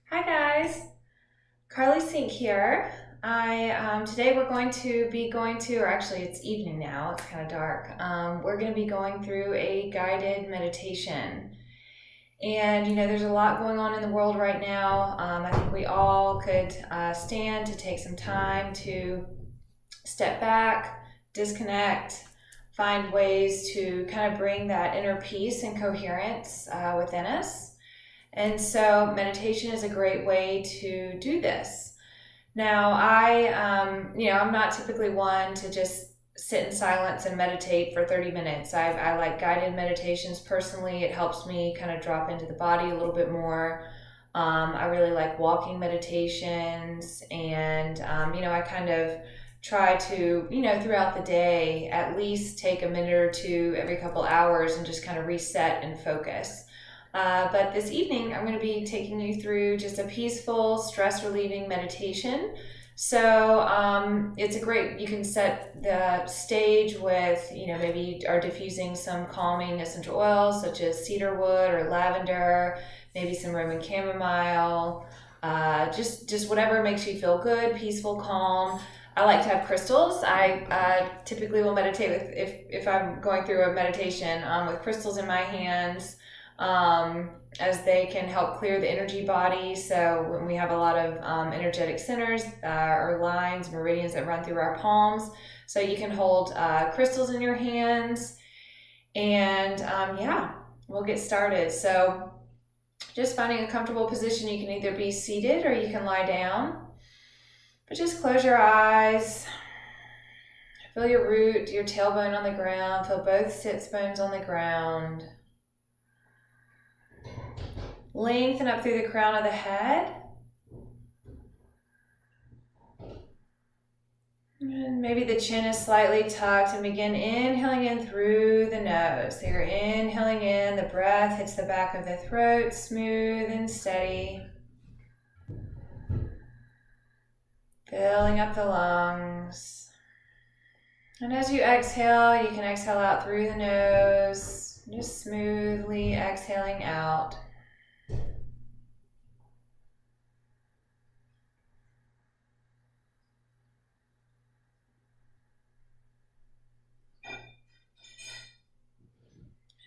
Hi guys, Carly Sink here. Today we're going to be going to, or actually it's evening now, it's kind of dark. We're going to be going through a guided meditation. And there's a lot going on in the world right now. I think we all could stand to take some time to step back, disconnect, find ways to kind of bring that inner peace and coherence within us. And so meditation is a great way to do this. Now, I'm not typically one to just sit in silence and meditate for 30 minutes. I like guided meditations personally. It helps me kind of drop into the body a little bit more. I really like walking meditations, and I kind of try to, throughout the day, at least take a minute or two every couple hours and just kind of reset and focus. But this evening, I'm going to be taking you through just a peaceful, stress relieving meditation. So it's a great, you can set the stage with, maybe are diffusing some calming essential oils such as cedarwood or lavender, maybe some Roman chamomile, just whatever makes you feel good, peaceful, calm. I like to have crystals. I typically will meditate with, if I'm going through a meditation, with crystals in my hands, as they can help clear the energy body. So when we have a lot of energetic centers or lines, meridians that run through our palms, so you can hold crystals in your hands, and we'll get started. So just finding a comfortable position. You can either be seated or you can lie down, but just close your eyes. Feel your root, your tailbone on the ground. Feel both sits bones on the ground. Lengthen up through the crown of the head. And maybe the chin is slightly tucked, and begin inhaling in through the nose. So you're inhaling in, the breath hits the back of the throat, smooth and steady. Filling up the lungs. And as you exhale, you can exhale out through the nose, just smoothly exhaling out.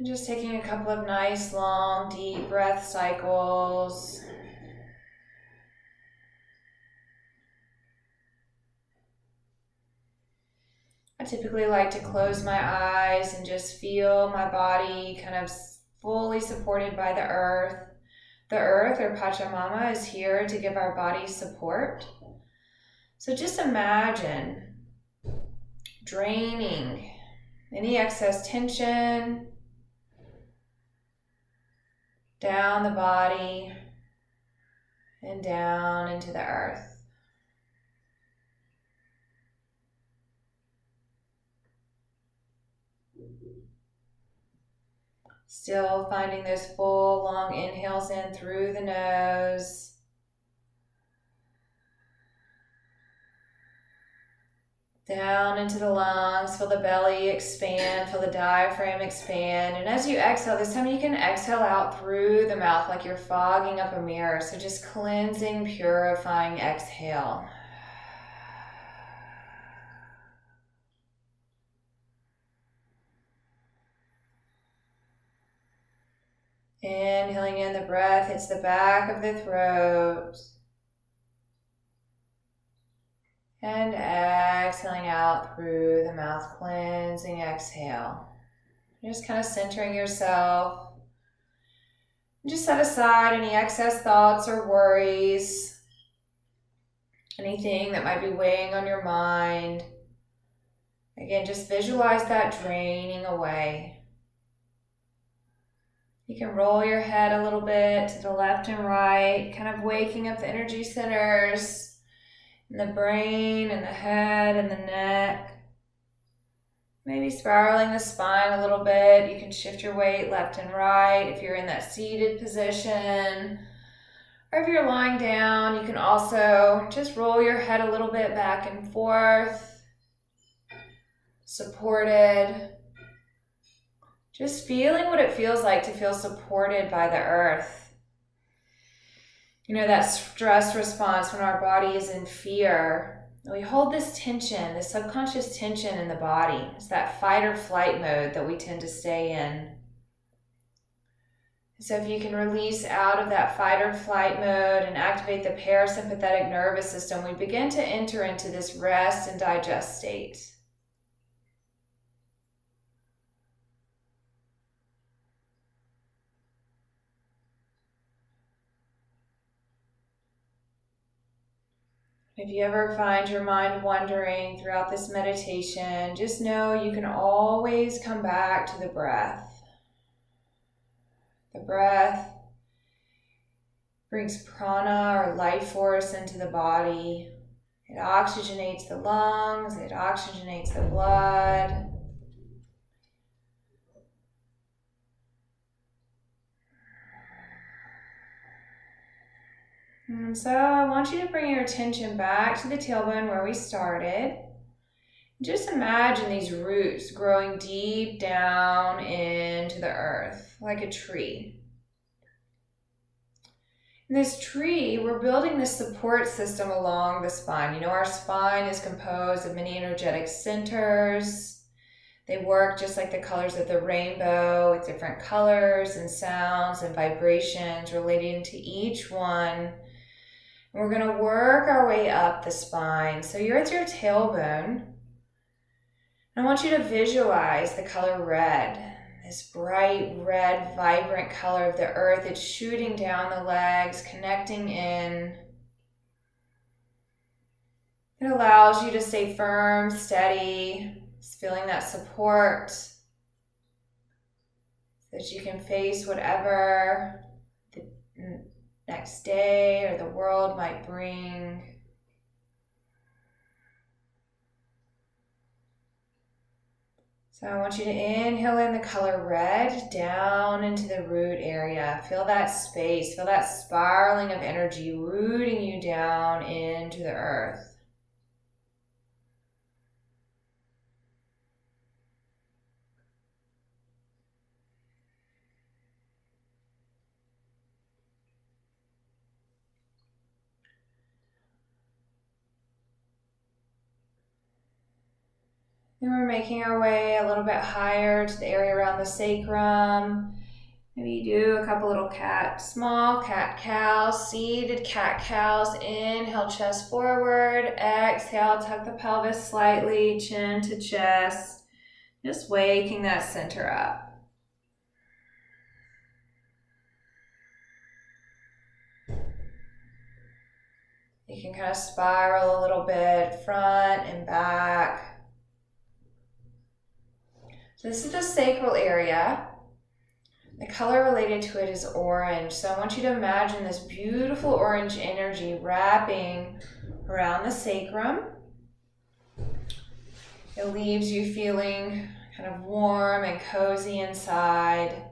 And just taking a couple of nice, long, deep breath cycles. I typically like to close my eyes and just feel my body kind of fully supported by the earth. The earth, or Pachamama, is here to give our body support. So just imagine draining any excess tension down the body and down into the earth. Still finding those full, long inhales in through the nose. Down into the lungs, feel the belly expand, feel the diaphragm expand. And as you exhale, this time you can exhale out through the mouth like you're fogging up a mirror. So just cleansing, purifying exhale. Inhaling in, the breath hits the back of the throat. And exhaling out through the mouth, cleansing exhale. Just kind of centering yourself. Just set aside any excess thoughts or worries, anything that might be weighing on your mind. Again, just visualize that draining away. You can roll your head a little bit to the left and right, kind of waking up the energy centers in the brain and the head and the neck. Maybe spiraling the spine a little bit. You can shift your weight left and right if you're in that seated position. Or if you're lying down, you can also just roll your head a little bit back and forth, supported. Just feeling what it feels like to feel supported by the earth. You know, that stress response when our body is in fear. We hold this tension, this subconscious tension in the body. It's that fight or flight mode that we tend to stay in. So if you can release out of that fight or flight mode and activate the parasympathetic nervous system, we begin to enter into this rest and digest state. If you ever find your mind wandering throughout this meditation, just know you can always come back to the breath. The breath brings prana or life force into the body. It oxygenates the lungs, it oxygenates the blood. And so I want you to bring your attention back to the tailbone where we started. Just imagine these roots growing deep down into the earth, like a tree. In this tree, we're building this support system along the spine. You know, our spine is composed of many energetic centers. They work just like the colors of the rainbow, with different colors and sounds and vibrations relating to each one. And we're going to work our way up the spine. So you're at your tailbone. I want you to visualize the color red. This bright red, vibrant color of the earth. It's shooting down the legs, connecting in. It allows you to stay firm, steady, feeling that support so that you can face whatever the next day or the world might bring. So I want you to inhale in the color red down into the root area. Feel that space, feel that spiraling of energy rooting you down into the earth. Then we're making our way a little bit higher to the area around the sacrum. Maybe you do a couple little small cat-cows, seated cat-cows. Inhale, chest forward. Exhale, tuck the pelvis slightly, chin to chest. Just waking that center up. You can kind of spiral a little bit, front and back. So this is the sacral area. The color related to it is orange. So I want you to imagine this beautiful orange energy wrapping around the sacrum. It leaves you feeling kind of warm and cozy inside.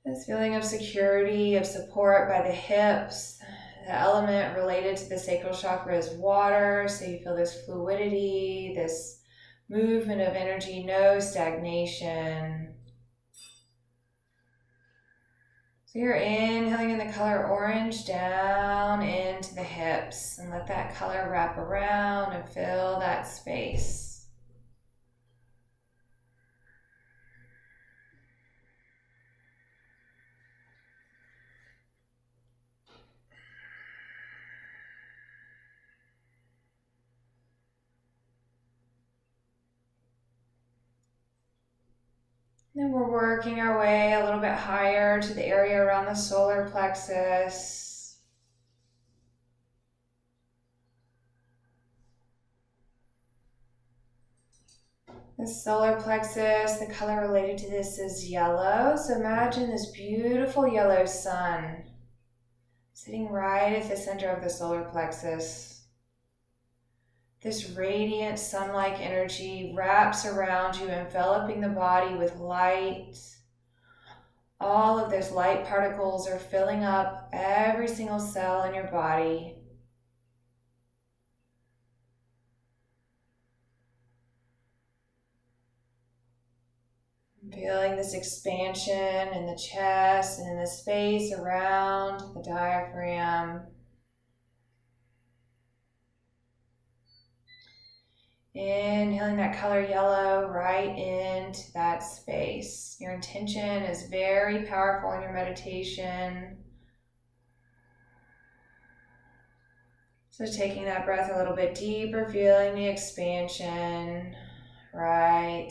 This feeling of security, of support by the hips. The element related to the sacral chakra is water, so you feel this fluidity, this movement of energy, no stagnation. So you're inhaling in the color orange down into the hips, and let that color wrap around and fill that space. Then we're working our way a little bit higher to the area around the solar plexus. The solar plexus, the color related to this is yellow. So imagine this beautiful yellow sun sitting right at the center of the solar plexus. This radiant sun-like energy wraps around you, enveloping the body with light. All of those light particles are filling up every single cell in your body. Feeling this expansion in the chest and in the space around the diaphragm. Inhaling that color yellow right into that space. Your intention is very powerful in your meditation. So taking that breath a little bit deeper, feeling the expansion right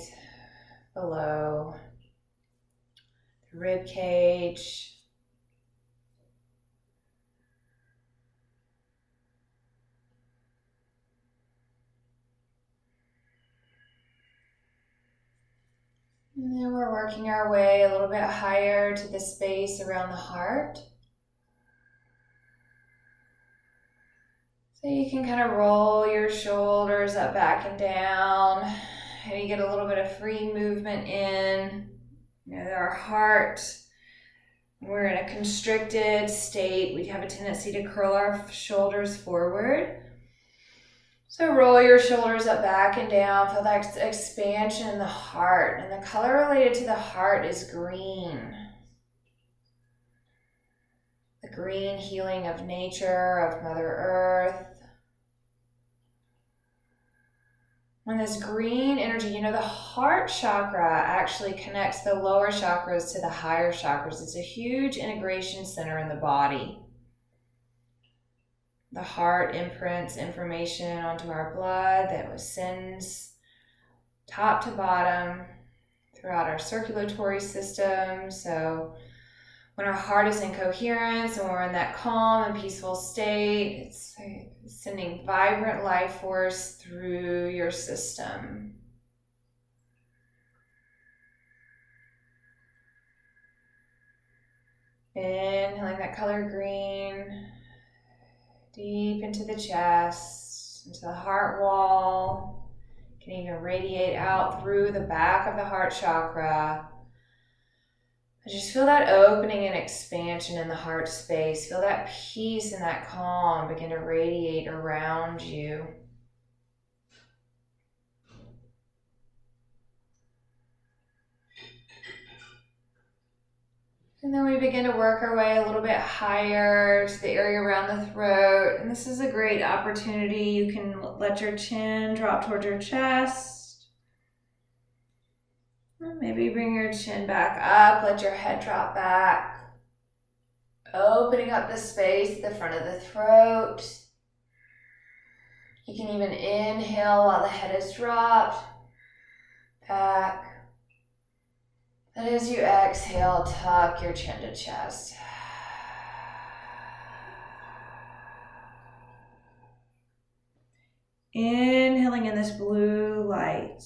below the rib cage. And then we're working our way a little bit higher to the space around the heart. So you can kind of roll your shoulders up, back, and down. Maybe get a little bit of free movement in. You know, our heart, when we're in a constricted state, we have a tendency to curl our shoulders forward. So roll your shoulders up, back, and down. Feel that expansion in the heart. And the color related to the heart is green. The green healing of nature, of Mother Earth. When this green energy, you know, the heart chakra actually connects the lower chakras to the higher chakras. It's a huge integration center in the body. The heart imprints information onto our blood that sends top to bottom throughout our circulatory system. So when our heart is in coherence and we're in that calm and peaceful state, it's sending vibrant life force through your system. Inhaling that color green deep into the chest, into the heart wall. You can even radiate out through the back of the heart chakra. Just feel that opening and expansion in the heart space. Feel that peace and that calm begin to radiate around you. And then we begin to work our way a little bit higher to the area around the throat. And this is a great opportunity. You can let your chin drop towards your chest. And maybe bring your chin back up. Let your head drop back. Opening up the space at the front of the throat. You can even inhale while the head is dropped back. And as you exhale, tuck your chin to chest. Inhaling in this blue light.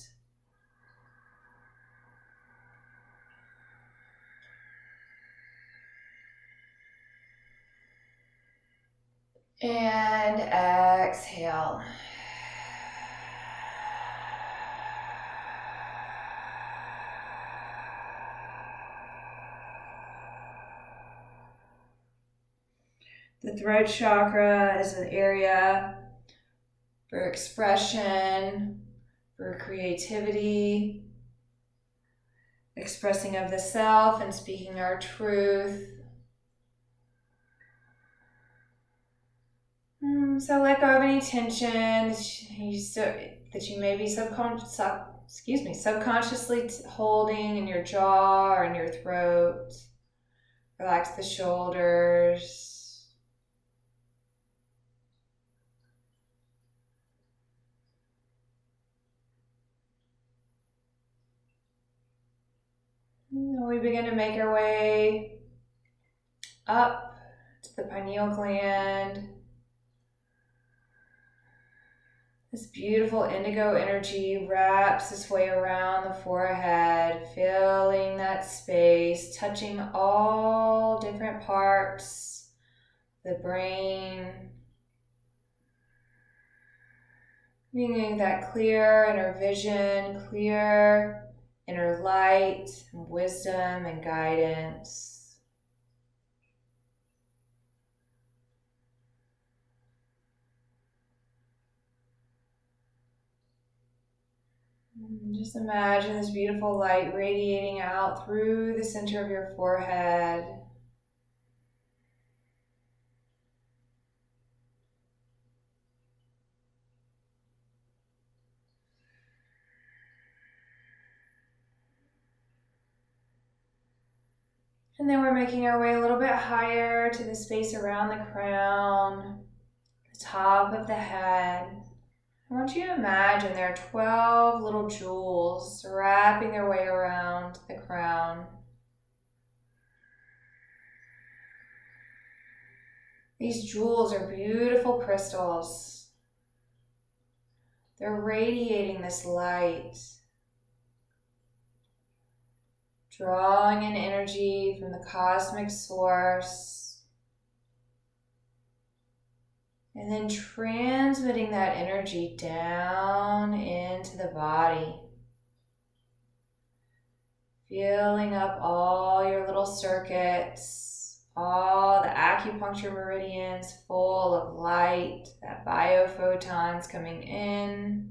And exhale. The throat chakra is an area for expression, for creativity, expressing of the self and speaking our truth. So let go of any tension that you may be subconsciously holding in your jaw or in your throat. Relax the shoulders. And we begin to make our way up to the pineal gland. This beautiful indigo energy wraps its way around the forehead, filling that space, touching all different parts, the brain, bringing that clear inner vision, clear inner light, and wisdom and guidance. And just imagine this beautiful light radiating out through the center of your forehead. And then we're making our way a little bit higher to the space around the crown, the top of the head. I want you to imagine there are 12 little jewels wrapping their way around the crown. These jewels are beautiful crystals. They're radiating this light, drawing in energy from the cosmic source, and then transmitting that energy down into the body, filling up all your little circuits, all the acupuncture meridians full of light, that biophotons coming in.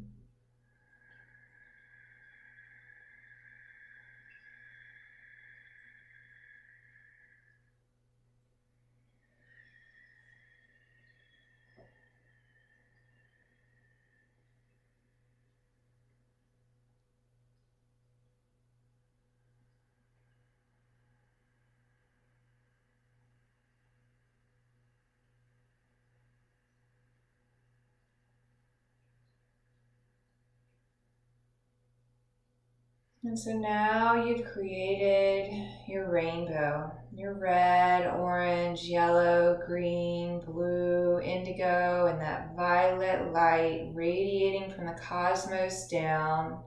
And so now you've created your rainbow, your red, orange, yellow, green, blue, indigo, and that violet light radiating from the cosmos down.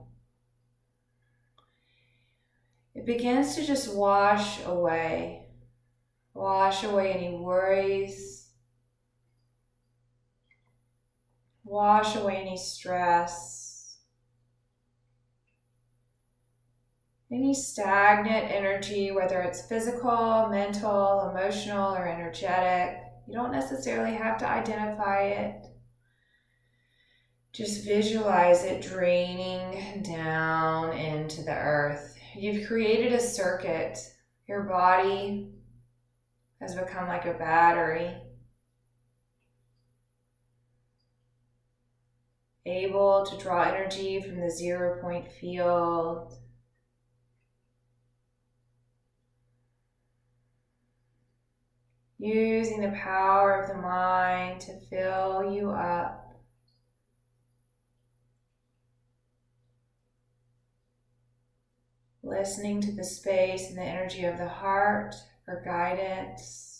It begins to just wash away any worries, wash away any stress, any stagnant energy, whether it's physical, mental, emotional, or energetic. You don't necessarily have to identify it. Just visualize it draining down into the earth. You've created a circuit. Your body has become like a battery, able to draw energy from the 0-point field, using the power of the mind to fill you up. Listening to the space and the energy of the heart for guidance.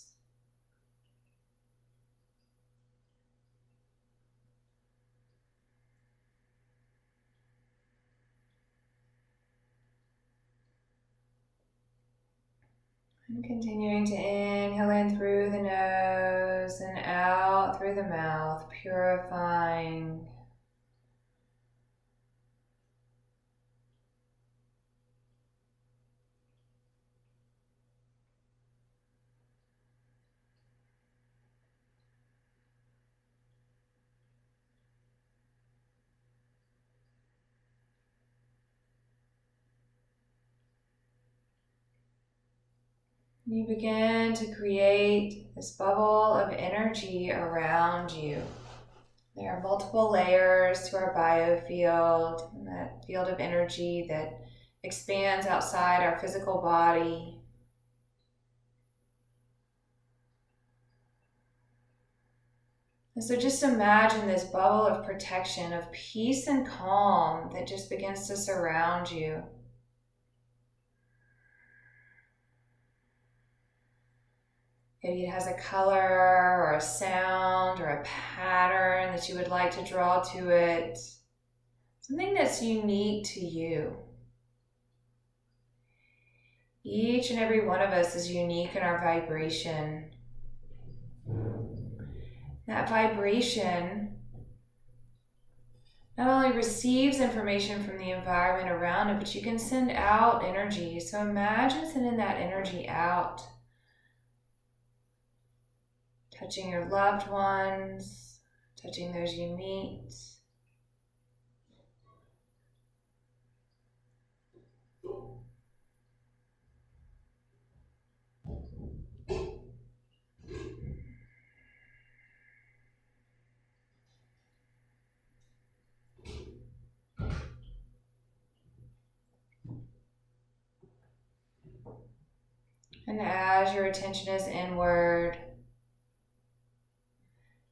And continuing to inhale in through the nose and out through the mouth, purifying. You begin to create this bubble of energy around you. There are multiple layers to our biofield, and that field of energy that expands outside our physical body. And so just imagine this bubble of protection, of peace and calm that just begins to surround you. Maybe it has a color or a sound or a pattern that you would like to draw to it. Something that's unique to you. Each and every one of us is unique in our vibration. That vibration not only receives information from the environment around it, but you can send out energy. So imagine sending that energy out. Touching your loved ones, touching those you meet. And as your attention is inward,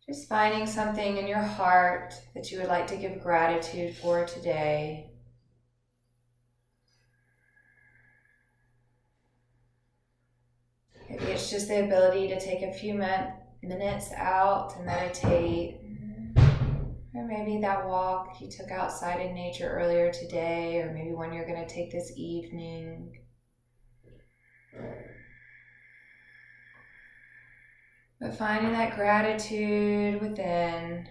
just finding something in your heart that you would like to give gratitude for today. Maybe it's just the ability to take a few minutes out to meditate. Or maybe that walk you took outside in nature earlier today, or maybe one you're going to take this evening. But finding that gratitude within,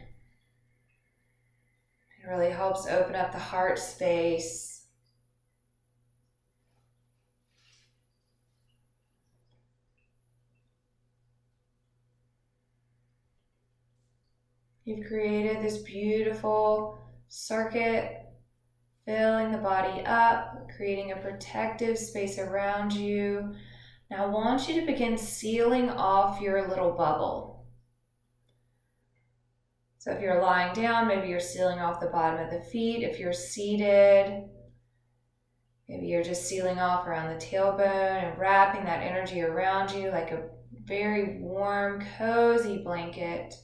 it really helps open up the heart space. You've created this beautiful circuit, filling the body up, creating a protective space around you. Now I want you to begin sealing off your little bubble. So if you're lying down, maybe you're sealing off the bottom of the feet. If you're seated, maybe you're just sealing off around the tailbone and wrapping that energy around you like a very warm, cozy blanket.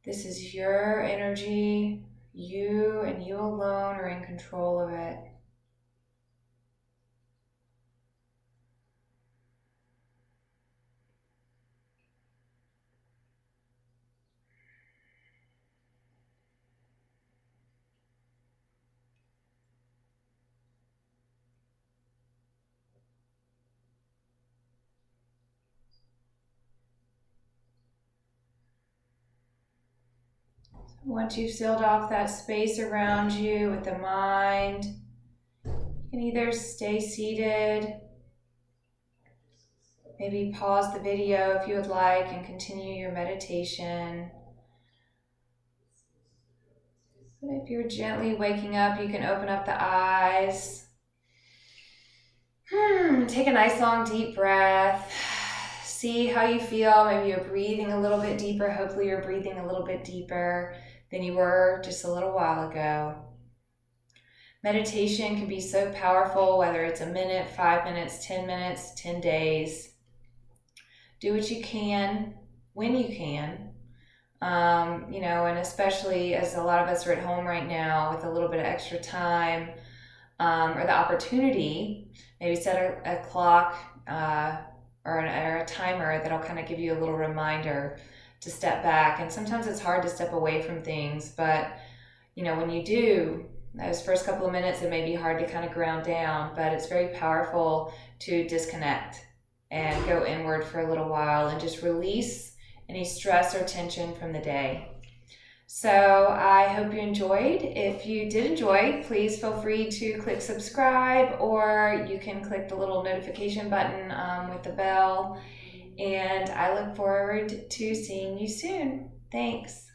This is your energy. You and you alone are in control of it. Once you've sealed off that space around you with the mind, you can either stay seated, maybe pause the video if you would like and continue your meditation. But if you're gently waking up, you can open up the eyes. Take a nice long deep breath. See how you feel. Maybe you're breathing a little bit deeper. Hopefully you're breathing a little bit deeper than you were just a little while ago. Meditation can be so powerful, whether it's a minute, 5 minutes, 10 minutes, 10 days. Do what you can, when you can. And especially as a lot of us are at home right now with a little bit of extra time or the opportunity, maybe set a clock or a timer that'll kind of give you a little reminder to step back. And sometimes it's hard to step away from things, but when you do, those first couple of minutes, it may be hard to kind of ground down, but it's very powerful to disconnect and go inward for a little while and just release any stress or tension from the day. So I hope you enjoyed. If you did enjoy, please feel free to click subscribe, or you can click the little notification button with the bell. And I look forward to seeing you soon. Thanks.